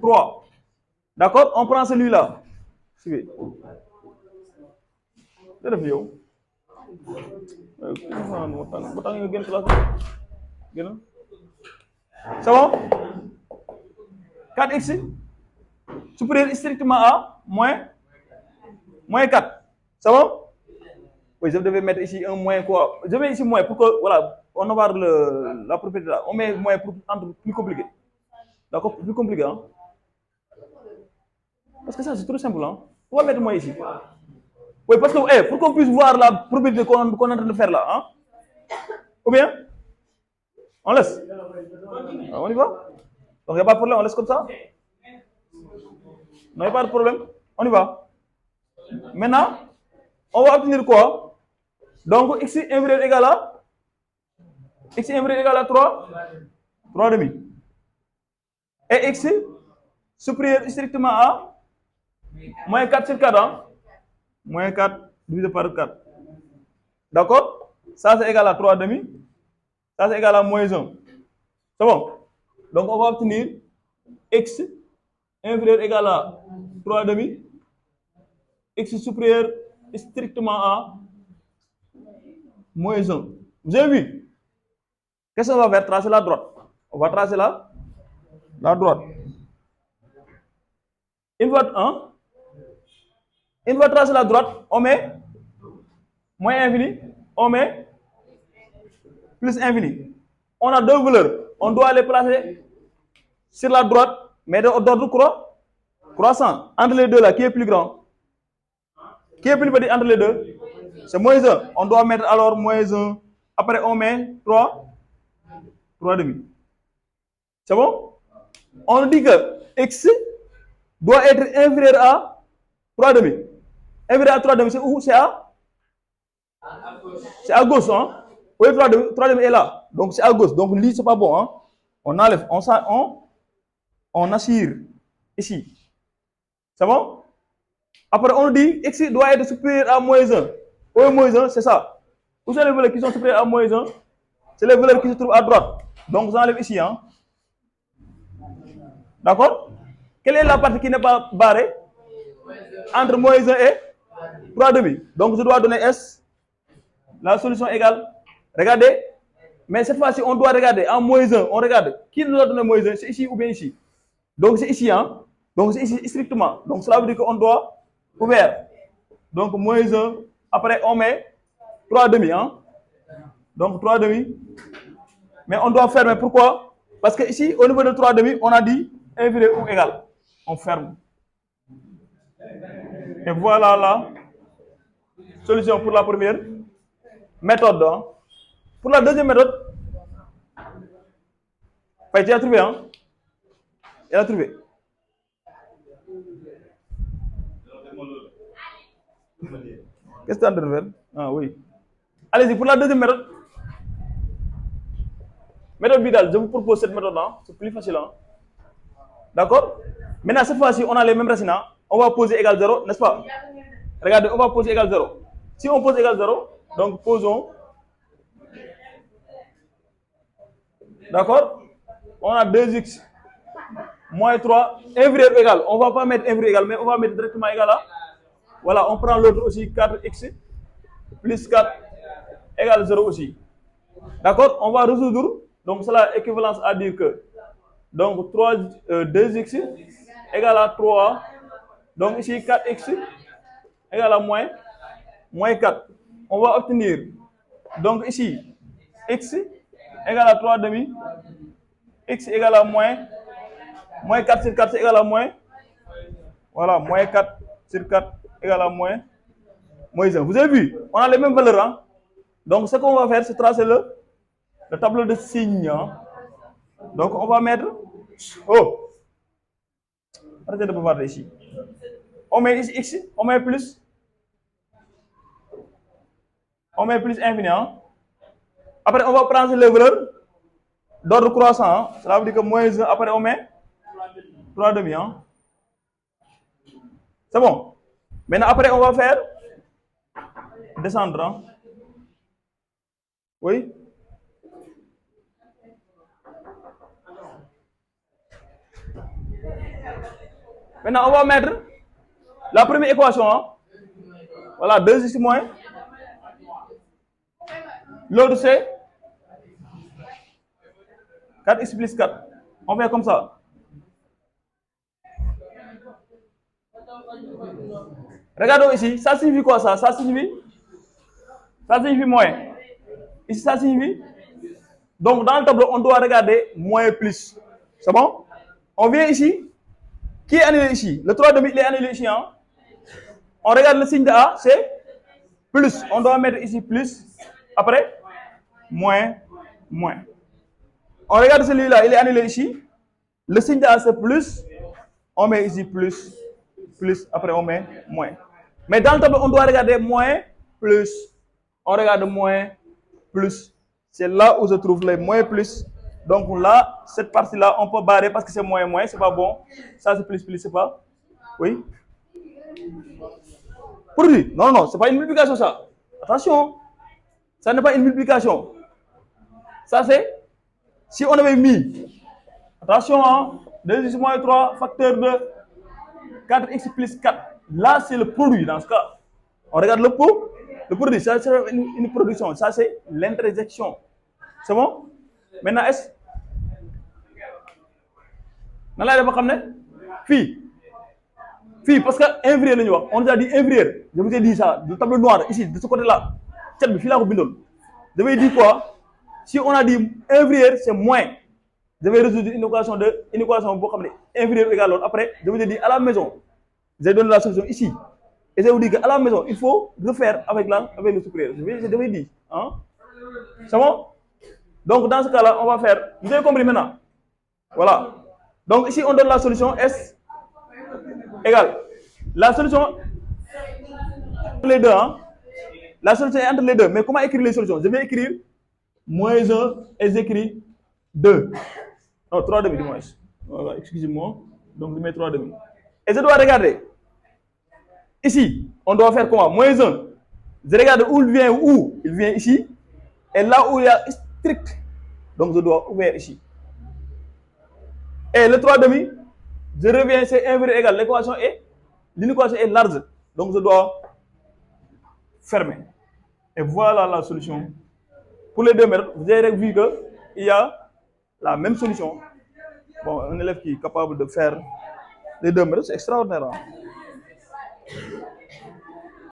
3. D'accord? On prend celui-là. Suivez. C'est le vieux. C'est bon? 4x supérieur strictement à moins 4. C'est bon? Oui, je devais mettre ici un moins quoi. Je mets ici moins pour que, voilà, on va voir la propriété là. On met moins pour rendre plus compliqué. D'accord? Plus compliqué, hein? Parce que ça, c'est trop simple, hein? On va mettre moins ici. Oui, parce que, pour qu'on puisse voir la propriété qu'on est en train de faire là, hein? Ou bien? On laisse? Alors, on y va? Donc, il n'y a pas de problème, on laisse comme ça? Non, il n'y a pas de problème. On y va. Maintenant, on va obtenir quoi? Donc, x inférieur égal à x inférieur égal à 3, 3 demi. Et x supérieur strictement à moins 4 sur 4, hein? Moins 4 divisé par 4. D'accord? Ça, c'est égal à 3 demi. Ça, c'est égal à moins 1. C'est bon? Donc, on va obtenir x inférieur égal à 3 demi. X supérieur strictement à moins 1. Vous avez vu? Qu'est-ce qu'on va faire? Tracer la droite. On va tracer la droite. Une fois tracer la droite, on met moins infini, on met plus infini. On a deux valeurs. On doit les placer sur la droite, mais d'ordre croissant. Entre les deux là, qui est plus grand? Qui est plus petit entre les deux? C'est moins 1. On doit mettre alors moins 1. Après, on met 3 demi. C'est bon? On dit que x doit être inférieur à 3 demi. Inférieur à 3 demi, c'est où? C'est à gauche, hein? Oui, 3 demi est là. Donc, c'est à gauche. Donc, lui, c'est pas bon, hein? On enlève, on assure ici. C'est bon? Après, on dit x doit être supérieur à moins 1. Oui, moins 1, c'est ça. Où sont les valeurs qui sont supérieures à moins 1? C'est les valeurs qui se trouvent à droite. Donc, j'enlève ici, hein? D'accord? Quelle est la partie qui n'est pas barrée? Entre moins 1 et 3 demi. Donc, je dois donner S. La solution égale. Regardez. Mais cette fois-ci, on doit regarder. En moins 1, on regarde. Qui nous a donné moins 1? C'est ici ou bien ici? Donc, c'est ici, hein? Donc, c'est ici strictement. Donc, cela veut dire qu'on doit ouvert. Donc, moins 1. Après, on met 3 demi, hein? Donc, 3 demi. Mais on doit fermer. Pourquoi? Parce que ici, au niveau de 3 demi, on a dit inférieur ou égal. On ferme. Et voilà la solution pour la première méthode. Hein. Pour la deuxième méthode, tu as trouvé, hein? Il a trouvé. Qu'est-ce que tu es en train de faire? Ah oui. Allez-y, pour la deuxième méthode. Méthode Vidal, je vous propose cette méthode-là. C'est plus facile. Hein? D'accord? Maintenant, cette fois-ci, on a les mêmes racines. Hein? On va poser égal 0, n'est-ce pas? Regardez, on va poser égal 0. Si on pose égal 0, donc posons. D'accord? On a 2x moins 3 inférieur égal. On ne va pas mettre inférieur égal, mais on va mettre directement égal à. Voilà, on prend l'autre aussi, 4x plus 4 égale 0 aussi. D'accord? On va résoudre. Donc, cela équivalence à dire que donc 2x égale à 3. Donc, ici, 4x égale à moins 4. On va obtenir, donc ici, x égale à 3 demi, x égale à moins 4 sur 4 égale à moins, voilà, moins 4 sur 4 égale à moins 1. Vous avez vu? On a les mêmes valeurs, hein? Donc, ce qu'on va faire, c'est tracer le tableau de signes. Hein? Donc, on va mettre. Oh! Arrêtez de bavarder ici. On met ici x, on met plus. On met plus infini. Hein? Après, on va prendre les valeurs d'ordre croissant. Hein? Cela veut dire que moins 1, après, on met 3 demi. Hein? C'est bon? Maintenant, après, on va faire descendre. Hein? Oui? Maintenant, on va mettre la première équation. Hein. Voilà, 2x moins. L'autre, c'est 4x plus 4. On fait comme ça. Regardons ici. Ça signifie quoi ça? Ça signifie moins. Ici, ça signifie. Donc, dans le tableau, on doit regarder moins plus. C'est bon? On vient ici. Qui est annulé ici? Le 3 demi, il est annulé ici. Hein? On regarde le signe de A, c'est plus. On doit mettre ici plus. Après, moins. On regarde celui-là, il est annulé ici. Le signe de A, c'est plus. On met ici plus. Après, on met moins. Mais dans le tableau, on doit regarder moins, plus. On regarde moins, plus. C'est là où se trouve les moins, plus. Donc là, cette partie-là, on peut barrer parce que c'est moins, c'est pas bon. Ça, c'est plus, c'est pas. Oui. Produit. Non, c'est pas une multiplication, ça. Attention. Ça n'est pas une multiplication. Ça, c'est. Si on avait mis. Attention, hein. 2x moins 3, facteur de 4x plus 4. Là, c'est le produit dans ce cas. On regarde le pot. Le produit, ça c'est une production. Ça, c'est l'intersection. C'est bon? Maintenant, est-ce. Phi, parce que inférieur, on nous a dit inférieur. Je vous ai dit ça. Le tableau noir, ici, de ce côté-là. Je vais dire quoi? Si on a dit inférieur, c'est moins. Je vais résoudre une équation inférieur égale l'autre. Après, je vous ai dit à la maison. J'ai donné la solution ici. Et je vous dis qu'à la maison, il faut refaire avec le supérieur. Je vais dire. Hein? C'est bon? Donc, dans ce cas-là, on va faire. Vous avez compris maintenant? Voilà. Donc, ici, on donne la solution S égale. La solution entre les deux. Hein? La solution est entre les deux. Mais comment écrire les solutions? Je vais écrire moins 1 et j'écris 2. Non, 3 demi du moins. Voilà, excusez-moi. Donc, je mets 3 demi. Et je dois regarder. Ici, on doit faire comment? Moins 1. Je regarde où il vient, où il vient ici. Et là où il y a strict. Donc, je dois ouvrir ici. Et le 3 demi, je reviens, c'est inférieur égal. L'inéquation est large. Donc, je dois fermer. Et voilà la solution. Pour les 2 mètres, vous avez vu qu'il y a la même solution. Bon, un élève qui est capable de faire les 2 mètres, c'est extraordinaire. Hein?